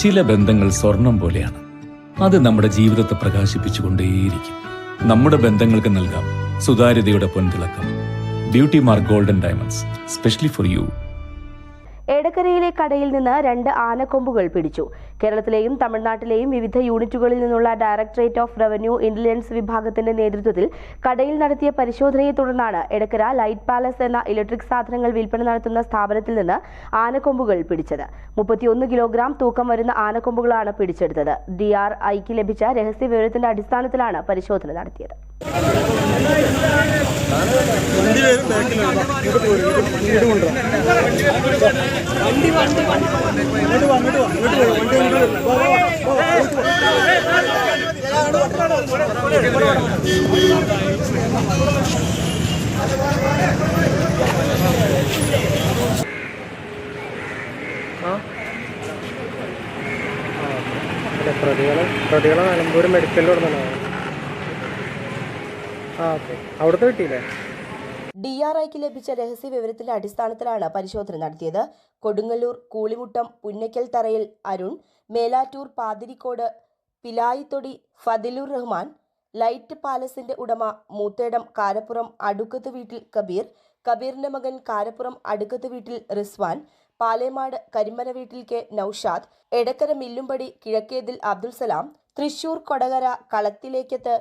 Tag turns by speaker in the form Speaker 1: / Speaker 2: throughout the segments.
Speaker 1: ചില ബന്ധങ്ങൾ സ്വർണം പോലെയാണ്. അത് നമ്മുടെ ജീവിതത്തെ പ്രകാശിപ്പിച്ചുകൊണ്ടേയിരിക്കും. നമ്മുടെ ബന്ധങ്ങൾക്ക് നൽകാം സുതാര്യതയുടെ പൊൻതിളക്കം. Beauty Mark Golden Diamonds, specially for you.
Speaker 2: എടക്കരയിലെ കടയിൽ നിന്ന് 2 ആനക്കൊമ്പുകൾ പിടിച്ചു. കേരളത്തിലെയും തമിഴ്നാട്ടിലെയും വിവിധ യൂണിറ്റുകളിൽ നിന്നുള്ള ഡയറക്ടറേറ്റ് ഓഫ് റവന്യൂ ഇന്റലിജൻസ് വിഭാഗത്തിന്റെ നേതൃത്വത്തിൽ കടയിൽ നടത്തിയ പരിശോധനയെ തുടർന്നാണ് എടക്കര ലൈറ്റ് പാലസ് എന്ന ഇലക്ട്രിക് സാധനങ്ങൾ വിൽപ്പന നടത്തുന്ന സ്ഥാപനത്തിൽ നിന്ന് ആനക്കൊമ്പുകൾ പിടിച്ചത്. 31 കിലോഗ്രാം തൂക്കം വരുന്ന ആനക്കൊമ്പുകളാണ് പിടിച്ചെടുത്തത്. DRIക്ക് ലഭിച്ച രഹസ്യ വിവരത്തിന്റെ അടിസ്ഥാനത്തിലാണ് പരിശോധന നടത്തിയത്.
Speaker 3: പ്രതികളെ നിലമ്പൂർ മെഡിക്കലിൽ അവിടുത്തെ കിട്ടിയില്ലേ?
Speaker 2: DRIക്ക് ലഭിച്ച രഹസ്യ വിവരത്തിന്റെ അടിസ്ഥാനത്തിലാണ് പരിശോധന നടത്തിയത്. കൊടുങ്ങല്ലൂർ കൂളിമുട്ടം പുന്നയ്ക്കൽ തറയിൽ അരുൺ, മേലാറ്റൂർ പാതിരിക്കോട് പിലായിത്തൊടി ഫദിലുർ റഹ്മാൻ, ലൈറ്റ് പാലസിന്റെ ഉടമ മൂത്തേടം കാരപ്പുറം അടുക്കത്ത് വീട്ടിൽ കബീർ, കബീറിന്റെ മകൻ കാരപ്പുറം അടുക്കത്ത് വീട്ടിൽ റിസ്വാൻ, പാലേമാട് കരിമന വീട്ടിൽ കെ നൌഷാദ്, എടക്കര മില്ലുംപടി കിഴക്കേതിൽ അബ്ദുൽ സലാം, തൃശൂർ കൊടകര കളത്തിലേക്കത്ത്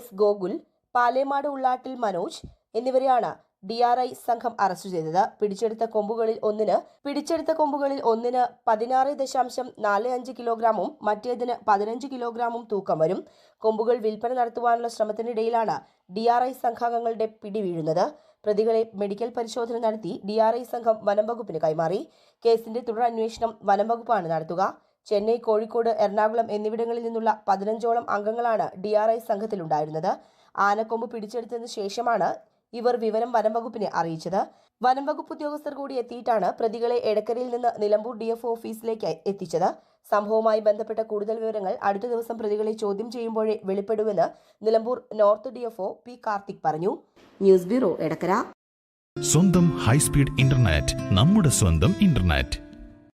Speaker 2: S ഗോകുൽ, പാലേമാട് ഉള്ളാട്ടിൽ മനോജ് എന്നിവരെയാണ് DRI സംഘം അറസ്റ്റ് ചെയ്തത്. പിടിച്ചെടുത്ത കൊമ്പുകളിൽ ഒന്നിന് 16.45 കിലോഗ്രാമും മറ്റേതിന് 15 കിലോഗ്രാമും തൂക്കം വരും. കൊമ്പുകൾ വിൽപ്പന നടത്തുവാനുള്ള ശ്രമത്തിനിടയിലാണ് DRI സംഘാംഗങ്ങളുടെ പിടിവീഴുന്നത്. പ്രതികളെ മെഡിക്കൽ പരിശോധന നടത്തി DRI സംഘം വനംവകുപ്പിന് കൈമാറി. കേസിന്റെ തുടരന്വേഷണം വനംവകുപ്പാണ് നടത്തുക. ചെന്നൈ, കോഴിക്കോട്, എറണാകുളം എന്നിവിടങ്ങളിൽ നിന്നുള്ള 15ഓളം അംഗങ്ങളാണ് DRI സംഘത്തിലുണ്ടായിരുന്നത്. ആനക്കൊമ്പ് പിടിച്ചെടുത്തതിന് ശേഷമാണ് ഇവർ വിവരം വനംവകുപ്പിനെ അറിയിച്ചത്. വനംവകുപ്പ് ഉദ്യോഗസ്ഥർ കൂടി എത്തിയിട്ടാണ് പ്രതികളെ എടക്കരയിൽ നിന്ന് നിലമ്പൂർ DFO ഓഫീസിലേക്ക് എത്തിച്ചത്. സംഭവവുമായി ബന്ധപ്പെട്ട കൂടുതൽ വിവരങ്ങൾ അടുത്ത ദിവസം പ്രതികളെ ചോദ്യം ചെയ്യുമ്പോഴേ വെളിപ്പെടുമെന്ന് Nilambur north DFO P Karthik പറഞ്ഞു. News bureau, Edakkara.
Speaker 4: സ്വന്തം ഹൈസ്പീഡ് ഇന്റർനെറ്റ്, നമ്മുടെ സ്വന്തം ഇന്റർനെറ്റ്.